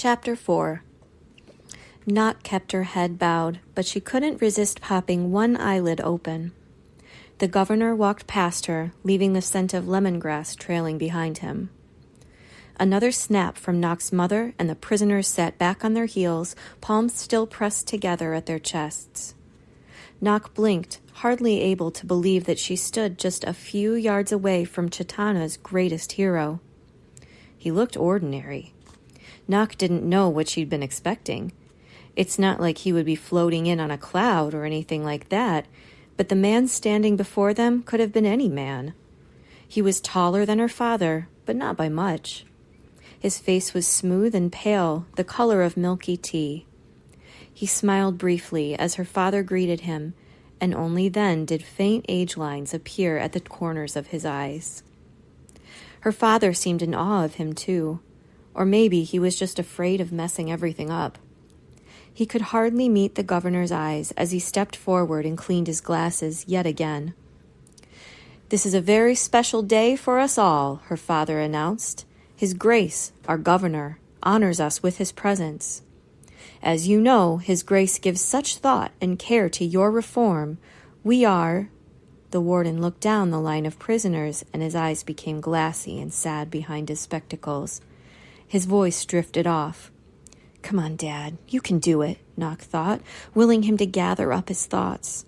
Chapter 4. Knock kept her head bowed, but she couldn't resist popping one eyelid open. The governor walked past her, leaving the scent of lemongrass trailing behind him. Another snap from Knock's mother, and the prisoners sat back on their heels, palms still pressed together at their chests. Knock blinked, hardly able to believe that she stood just a few yards away from Chitana's greatest hero. He looked ordinary. Knock didn't know what she'd been expecting. It's not like he would be floating in on a cloud or anything like that, but the man standing before them could have been any man. He was taller than her father, but not by much. His face was smooth and pale, the color of milky tea. He smiled briefly as her father greeted him, and only then did faint age lines appear at the corners of his eyes. Her father seemed in awe of him, too. Or maybe he was just afraid of messing everything up. He could hardly meet the governor's eyes as he stepped forward and cleaned his glasses yet again. "This is a very special day for us all," her father announced. "His Grace, our governor, honors us with his presence. As you know, His Grace gives such thought and care to your reform. We are—" The warden looked down the line of prisoners, and his eyes became glassy and sad behind his spectacles. His voice drifted off. "Come on, Dad, you can do it," Knock thought, willing him to gather up his thoughts.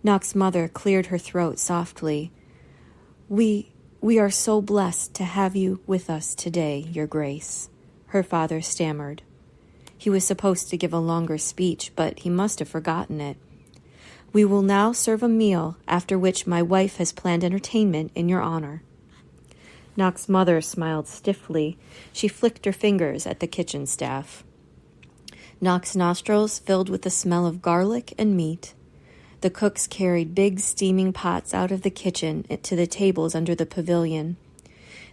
Knock's mother cleared her throat softly. We are so blessed to have you with us today, Your Grace," her father stammered. He was supposed to give a longer speech, but he must have forgotten it. "We will now serve a meal, after which my wife has planned entertainment in your honor." Knock's mother smiled stiffly. She flicked her fingers at the kitchen staff. Knock's nostrils filled with the smell of garlic and meat. The cooks carried big steaming pots out of the kitchen to the tables under the pavilion.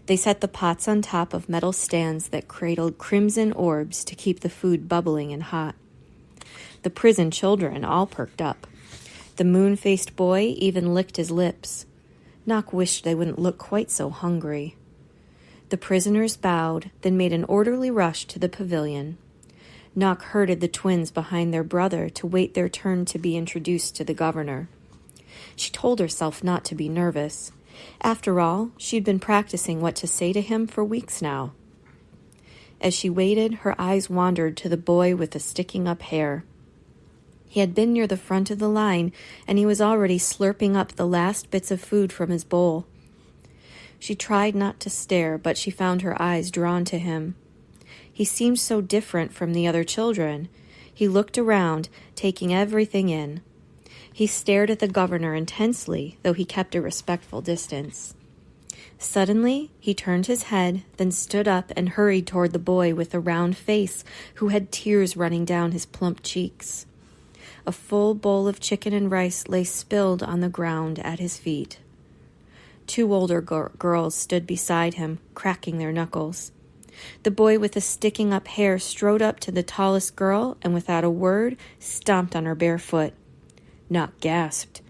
They set the pots on top of metal stands that cradled crimson orbs to keep the food bubbling and hot. The prison children all perked up. The moon-faced boy even licked his lips. Knock wished they wouldn't look quite so hungry. The prisoners bowed, then made an orderly rush to the pavilion. Knock herded the twins behind their brother to wait their turn to be introduced to the governor. She told herself not to be nervous. After all, she'd been practicing what to say to him for weeks now. As she waited, her eyes wandered to the boy with the sticking-up hair. He had been near the front of the line, and he was already slurping up the last bits of food from his bowl. She tried not to stare, but she found her eyes drawn to him. He seemed so different from the other children. He looked around, taking everything in. He stared at the governor intensely, though he kept a respectful distance. Suddenly, he turned his head, then stood up and hurried toward the boy with the round face, who had tears running down his plump cheeks. A full bowl of chicken and rice lay spilled on the ground at his feet. Two older girls stood beside him, cracking their knuckles. The boy with the sticking-up hair strode up to the tallest girl and, without a word, stomped on her bare foot. Knock gasped.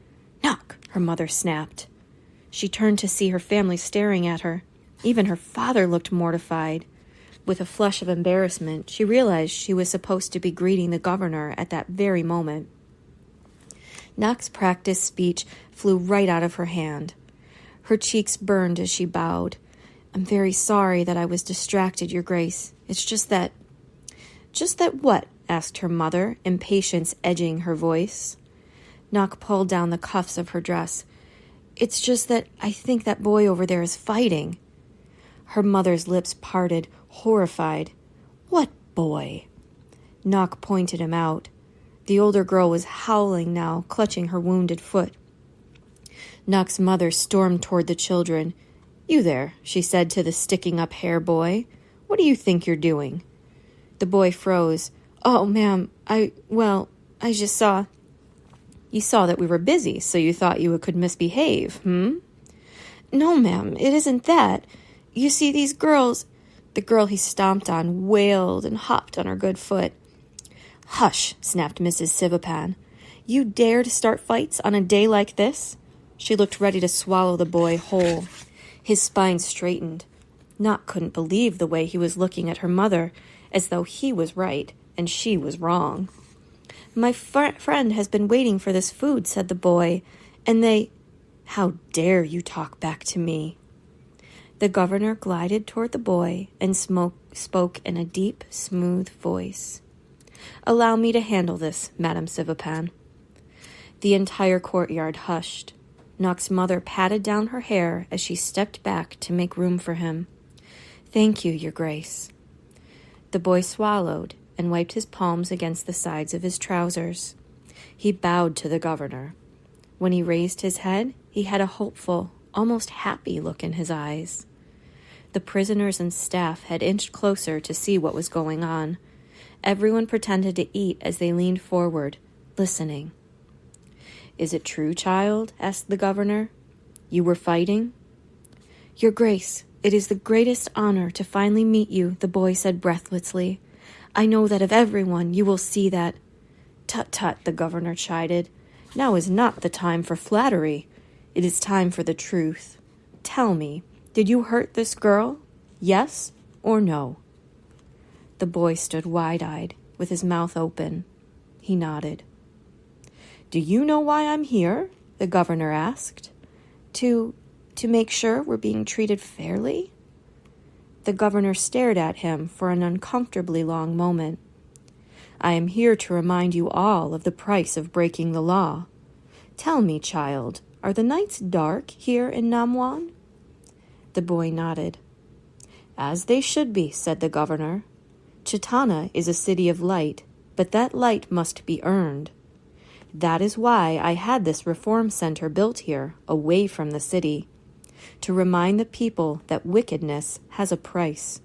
"Knock!" her mother snapped. She turned to see her family staring at her. Even her father looked mortified. With a flush of embarrassment, she realized she was supposed to be greeting the governor at that very moment. Knock's practiced speech flew right out of her hand. Her cheeks burned as she bowed. "I'm very sorry that I was distracted, Your Grace. It's just that—" "Just that what?" asked her mother, impatience edging her voice. Knock pulled down the cuffs of her dress. "It's just that I think that boy over there is fighting." Her mother's lips parted, horrified. "What boy?" Knock pointed him out. The older girl was howling now, clutching her wounded foot. Knock's mother stormed toward the children. "You there," she said to the sticking-up hair boy. "What do you think you're doing?" The boy froze. "Oh, ma'am, I just saw—" "You saw that we were busy, so you thought you could misbehave, "No, ma'am, it isn't that. You see, these girls—" The girl he stomped on wailed and hopped on her good foot. "Hush," snapped Mrs. Sivapan. "You dare to start fights on a day like this?" She looked ready to swallow the boy whole. His spine straightened. Knock couldn't believe the way he was looking at her mother, as though he was right and she was wrong. "My friend has been waiting for this food," said the boy, "and they—" "How dare you talk back to me?" The governor glided toward the boy and spoke in a deep, smooth voice. "Allow me to handle this, Madame Sivapan." The entire courtyard hushed. Knock's mother patted down her hair as she stepped back to make room for him. "Thank you, Your Grace." The boy swallowed and wiped his palms against the sides of his trousers. He bowed to the governor. When he raised his head, he had a hopeful, almost happy look in his eyes. The prisoners and staff had inched closer to see what was going on. Everyone pretended to eat as they leaned forward, listening. "Is it true, child?" asked the governor. "You were fighting?" "Your Grace, it is the greatest honor to finally meet you," the boy said breathlessly. "I know that of everyone you will see that—" "Tut, tut," the governor chided. "Now is not the time for flattery. It is time for the truth. Tell me, did you hurt this girl? Yes or no?" The boy stood wide-eyed, with his mouth open. He nodded. "Do you know why I'm here?" the governor asked. To make sure we're being treated fairly?" The governor stared at him for an uncomfortably long moment. "I am here to remind you all of the price of breaking the law. Tell me, child, are the nights dark here in Namwan?" The boy nodded. "As they should be," said the governor. "Chitana is a city of light, but that light must be earned. That is why I had this reform center built here, away from the city, to remind the people that wickedness has a price.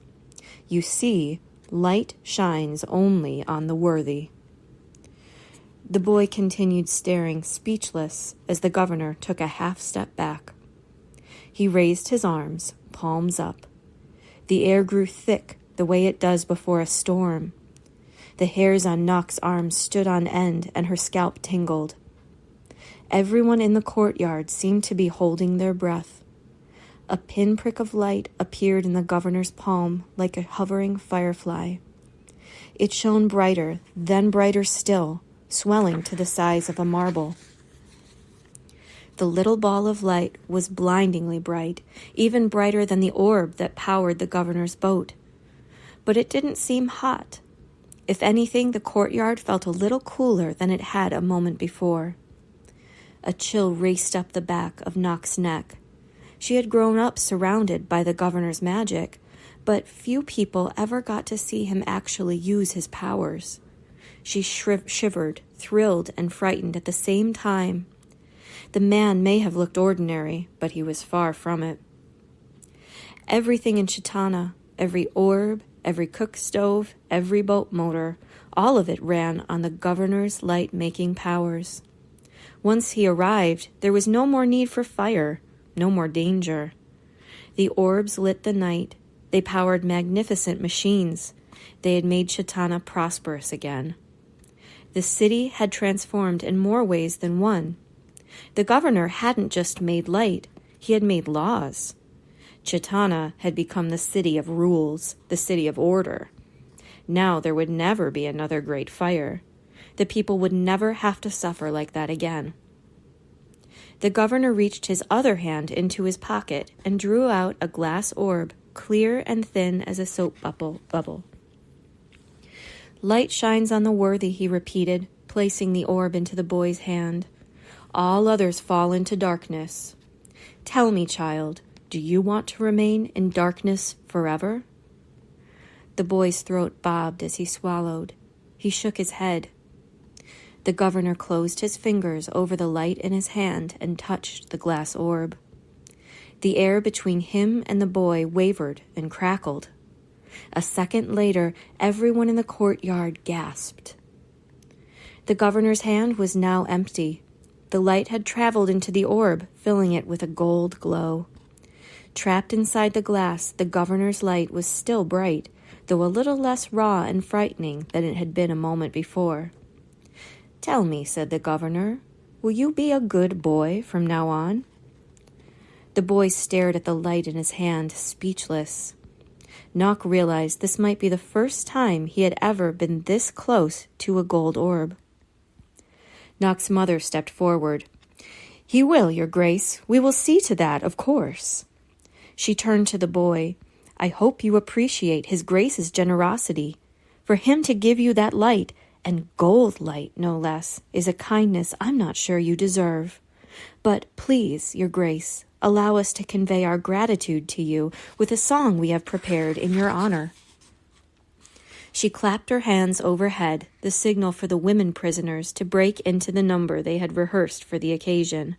You see, light shines only on the worthy." The boy continued staring, speechless, as the governor took a half-step back. He raised his arms, palms up. The air grew thick, the way it does before a storm. The hairs on Knock's arms stood on end, and her scalp tingled. Everyone in the courtyard seemed to be holding their breath. A pinprick of light appeared in the governor's palm like a hovering firefly. It shone brighter, then brighter still, swelling to the size of a marble. The little ball of light was blindingly bright, even brighter than the orb that powered the governor's boat. But it didn't seem hot. If anything, the courtyard felt a little cooler than it had a moment before. A chill raced up the back of Knock's neck. She had grown up surrounded by the governor's magic, but few people ever got to see him actually use his powers. She shivered, thrilled, and frightened at the same time. The man may have looked ordinary, but he was far from it. Everything in Chitana, every orb, every cook stove, every boat motor, all of it ran on the governor's light-making powers. Once he arrived, there was no more need for fire, no more danger. The orbs lit the night. They powered magnificent machines. They had made Chitana prosperous again. The city had transformed in more ways than one. The governor hadn't just made light, he had made laws. Chitana had become the city of rules, the city of order. Now there would never be another great fire. The people would never have to suffer like that again. The governor reached his other hand into his pocket and drew out a glass orb, clear and thin as a soap bubble. "Light shines on the worthy," he repeated, placing the orb into the boy's hand. "All others fall into darkness. Tell me, child, do you want to remain in darkness forever?" The boy's throat bobbed as he swallowed. He shook his head. The governor closed his fingers over the light in his hand and touched the glass orb. The air between him and the boy wavered and crackled. A second later, everyone in the courtyard gasped. The governor's hand was now empty. The light had traveled into the orb, filling it with a gold glow. Trapped inside the glass, the governor's light was still bright, though a little less raw and frightening than it had been a moment before. "Tell me," said the governor, "will you be a good boy from now on?" The boy stared at the light in his hand, speechless. Knock realized this might be the first time he had ever been this close to a gold orb. Knock's mother stepped forward. "He will, Your Grace. We will see to that, of course." She turned to the boy. "I hope you appreciate His Grace's generosity. For him to give you that light, and gold light, no less, is a kindness I'm not sure you deserve. But please, Your Grace, allow us to convey our gratitude to you with a song we have prepared in your honor." She clapped her hands overhead, the signal for the women prisoners to break into the number they had rehearsed for the occasion.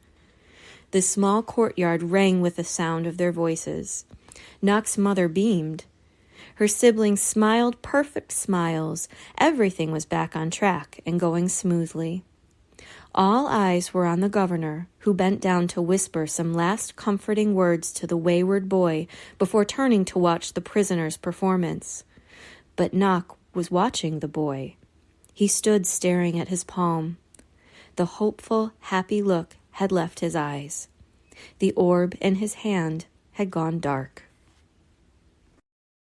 The small courtyard rang with the sound of their voices. Knock's mother beamed. Her siblings smiled perfect smiles. Everything was back on track and going smoothly. All eyes were on the governor, who bent down to whisper some last comforting words to the wayward boy before turning to watch the prisoner's performance. But Knock was watching the boy. He stood staring at his palm. The hopeful, happy look had left his eyes. The orb in his hand had gone dark.